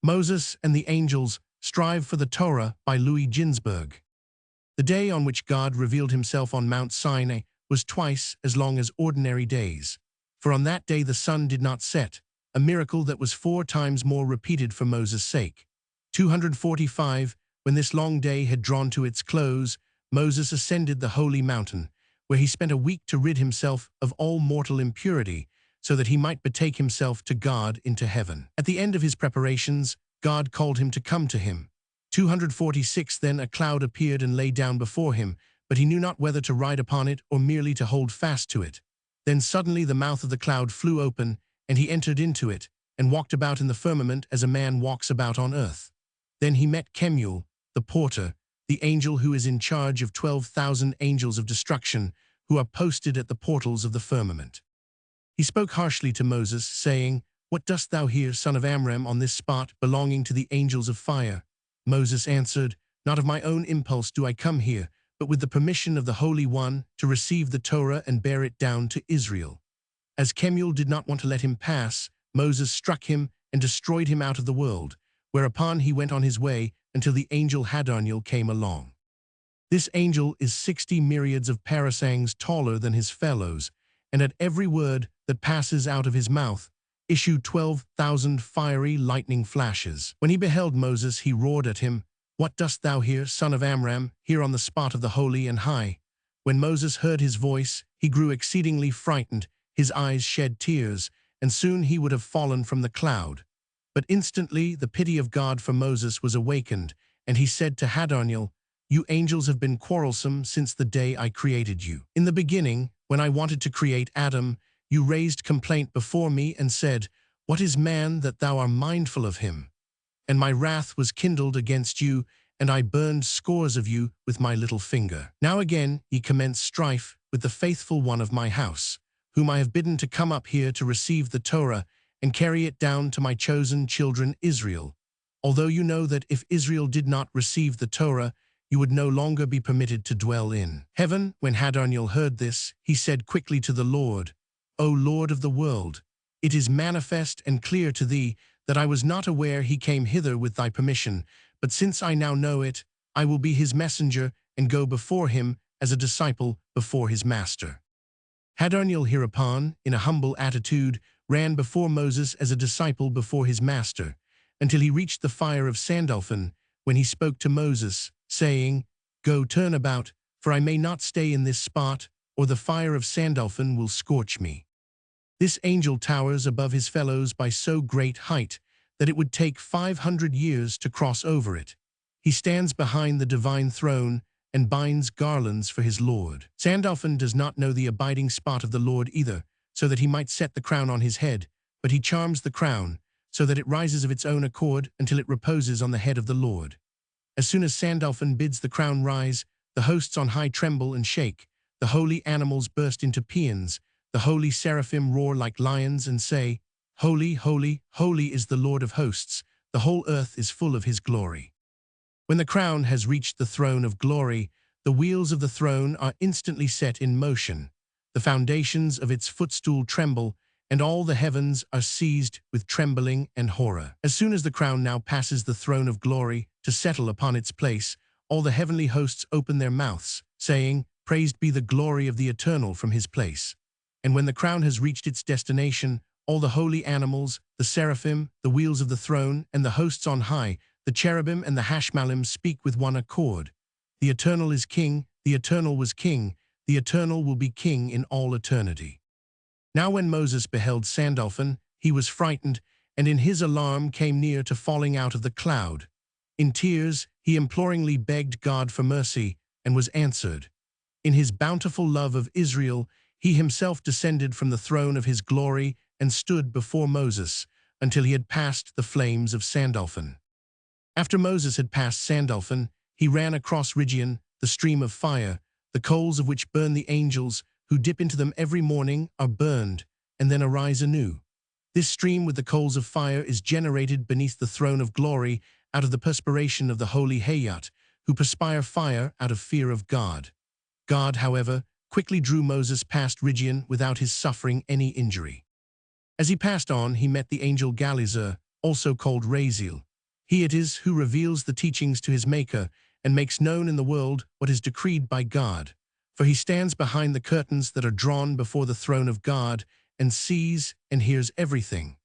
Moses and the Angels Strive for the Torah by Ginzberg. The day on which God revealed himself on Mount Sinai was twice as long as ordinary days, for on that day the sun did not set, a miracle that was 4 times more repeated for Moses' sake. 245, when this long day had drawn to its close, Moses ascended the holy mountain, where he spent a week to rid himself of all mortal impurity, so that he might betake himself to God into heaven. At the end of his preparations, God called him to come to him. 246 Then a cloud appeared and lay down before him, but he knew not whether to ride upon it or merely to hold fast to it. Then suddenly the mouth of the cloud flew open, and he entered into it, and walked about in the firmament as a man walks about on earth. Then he met Kemuel, the porter, the angel who is in charge of 12,000 angels of destruction, who are posted at the portals of the firmament. He spoke harshly to Moses, saying, "What dost thou here, son of Amram, on this spot belonging to the angels of fire?" Moses answered, "Not of my own impulse do I come here, but with the permission of the Holy One, to receive the Torah and bear it down to Israel." As Kemuel did not want to let him pass, Moses struck him and destroyed him out of the world, whereupon he went on his way until the angel Hadaniel came along. This angel is 60 myriads of parasangs taller than his fellows, and at every word that passes out of his mouth, issued 12,000 fiery lightning flashes. When he beheld Moses, he roared at him, "What dost thou here, son of Amram, here on the spot of the holy and high?" When Moses heard his voice, he grew exceedingly frightened, his eyes shed tears, and soon he would have fallen from the cloud. But instantly the pity of God for Moses was awakened, and he said to Hadaniel, "You angels have been quarrelsome since the day I created you. In the beginning, when I wanted to create Adam, you raised complaint before me and said, 'What is man that thou art mindful of him?' And my wrath was kindled against you, and I burned scores of you with my little finger. Now again ye commence strife with the faithful one of my house, whom I have bidden to come up here to receive the Torah and carry it down to my chosen children Israel. Although you know that if Israel did not receive the Torah, you would no longer be permitted to dwell in heaven." When Hadaniel heard this, he said quickly to the Lord, "O Lord of the world, it is manifest and clear to thee that I was not aware he came hither with thy permission, but since I now know it, I will be his messenger and go before him as a disciple before his master." Hadaniel hereupon, in a humble attitude, ran before Moses as a disciple before his master, until he reached the fire of Sandalphon, when he spoke to Moses, saying, "Go turn about, for I may not stay in this spot, or the fire of Sandalphon will scorch me." This angel towers above his fellows by so great height that it would take 500 years to cross over it. He stands behind the divine throne and binds garlands for his Lord. Sandalphon does not know the abiding spot of the Lord either, so that he might set the crown on his head, but he charms the crown, so that it rises of its own accord until it reposes on the head of the Lord. As soon as Sandalphon bids the crown rise, the hosts on high tremble and shake, the holy animals burst into paeans, the holy seraphim roar like lions and say, "Holy, holy, holy is the Lord of hosts, the whole earth is full of his glory." When the crown has reached the throne of glory, the wheels of the throne are instantly set in motion, the foundations of its footstool tremble, and all the heavens are seized with trembling and horror. As soon as the crown now passes the throne of glory to settle upon its place, all the heavenly hosts open their mouths, saying, "Praised be the glory of the Eternal from his place." And when the crown has reached its destination, all the holy animals, the seraphim, the wheels of the throne, and the hosts on high, the cherubim and the hashmalim speak with one accord. The Eternal is King, the Eternal was King, the Eternal will be King in all eternity. Now when Moses beheld Sandalphon, he was frightened, and in his alarm came near to falling out of the cloud. In tears, he imploringly begged God for mercy, and was answered. In his bountiful love of Israel, he himself descended from the throne of his glory and stood before Moses, until he had passed the flames of Sandalphon. After Moses had passed Sandalphon, he ran across Rigor, the stream of fire, the coals of which burn the angels, who dip into them every morning, are burned, and then arise anew. This stream with the coals of fire is generated beneath the throne of glory out of the perspiration of the holy Hayat, who perspire fire out of fear of God. God, however, quickly drew Moses past Rigor without his suffering any injury. As he passed on, he met the angel Galizer, also called Raziel. He it is who reveals the teachings to his Maker and makes known in the world what is decreed by God. For he stands behind the curtains that are drawn before the throne of God and sees and hears everything.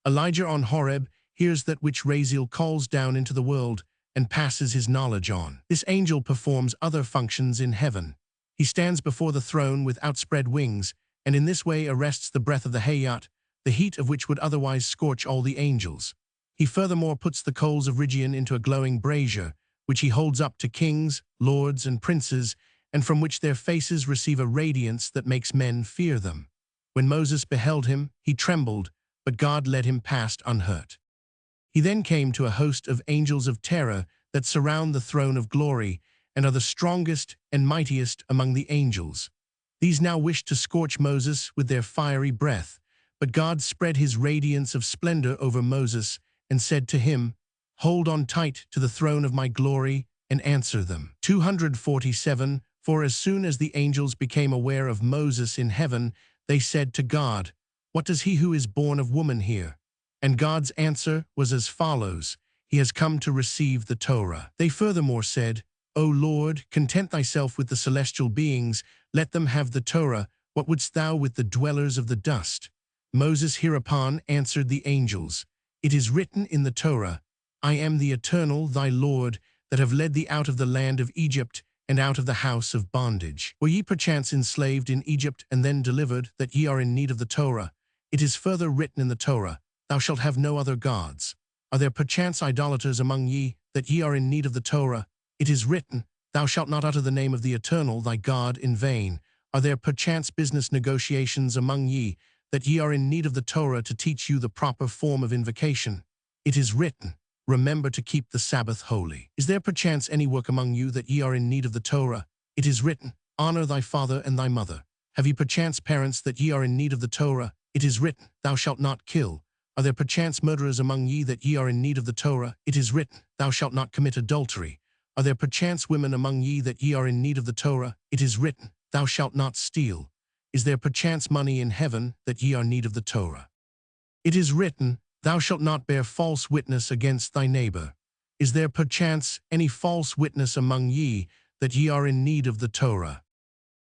Elijah on Horeb hears that which Raziel calls down into the world and passes his knowledge on. This angel performs other functions in heaven. He stands before the throne with outspread wings, and in this way arrests the breath of the Hayat, the heat of which would otherwise scorch all the angels. He furthermore puts the coals of Rigian into a glowing brazier, which he holds up to kings, lords, and princes, and from which their faces receive a radiance that makes men fear them. When Moses beheld him, he trembled, but God led him past unhurt. He then came to a host of angels of terror that surround the throne of glory and are the strongest and mightiest among the angels. These now wished to scorch Moses with their fiery breath, but God spread his radiance of splendor over Moses and said to him, "Hold on tight to the throne of my glory and answer them." 247. For as soon as the angels became aware of Moses in heaven, they said to God, "What does he who is born of woman here?" And God's answer was as follows, "He has come to receive the Torah." They furthermore said, "O Lord, content thyself with the celestial beings, let them have the Torah. What wouldst thou with the dwellers of the dust?" Moses hereupon answered the angels, "It is written in the Torah, I am the Eternal, thy Lord, that have led thee out of the land of Egypt and out of the house of bondage. Were ye perchance enslaved in Egypt and then delivered, that ye are in need of the Torah? It is further written in the Torah, Thou shalt have no other gods. Are there perchance idolaters among ye, that ye are in need of the Torah? It is written, Thou shalt not utter the name of the Eternal, thy God, in vain. Are there perchance business negotiations among ye, that ye are in need of the Torah to teach you the proper form of invocation? It is written, Remember to keep the Sabbath holy. Is there perchance any work among you that ye are in need of the Torah? It is written, Honor thy father and thy mother. Have ye perchance parents that ye are in need of the Torah? It is written, Thou shalt not kill. Are there perchance murderers among ye that ye are in need of the Torah? It is written, Thou shalt not commit adultery. Are there perchance women among ye that ye are in need of the Torah? It is written, Thou shalt not steal. Is there perchance money in heaven that ye are in need of the Torah? It is written, Thou shalt not bear false witness against thy neighbor. Is there perchance any false witness among ye that ye are in need of the Torah?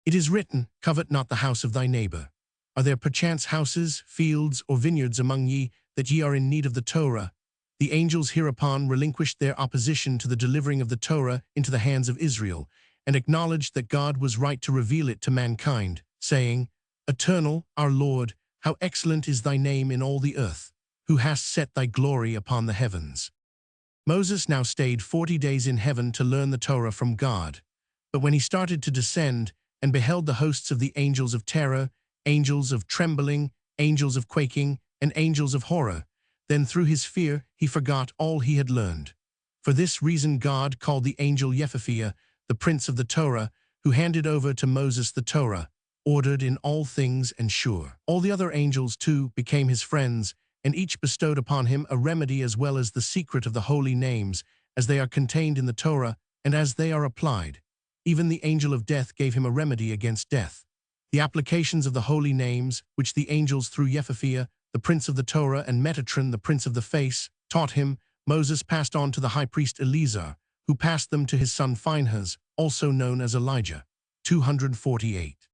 It is written, Covet not the house of thy neighbor. Are there perchance houses, fields, or vineyards among ye that ye are in need of the Torah? The angels hereupon relinquished their opposition to the delivering of the Torah into the hands of Israel, and acknowledged that God was right to reveal it to mankind, saying, Eternal, our Lord, how excellent is thy name in all the earth, who hast set thy glory upon the heavens. Moses now stayed 40 days in heaven to learn the Torah from God. But when he started to descend and beheld the hosts of the angels of terror, angels of trembling, angels of quaking, and angels of horror, then through his fear he forgot all he had learned. For this reason God called the angel Yephiphia, the prince of the Torah, who handed over to Moses the Torah, ordered in all things and sure. All the other angels too became his friends, and each bestowed upon him a remedy as well as the secret of the holy names, as they are contained in the Torah and as they are applied. Even the angel of death gave him a remedy against death. The applications of the holy names, which the angels through Yephiphia, the prince of the Torah, and Metatron, the prince of the face, taught him, Moses passed on to the high priest Eleazar, who passed them to his son Phinehas, also known as Elijah. 248.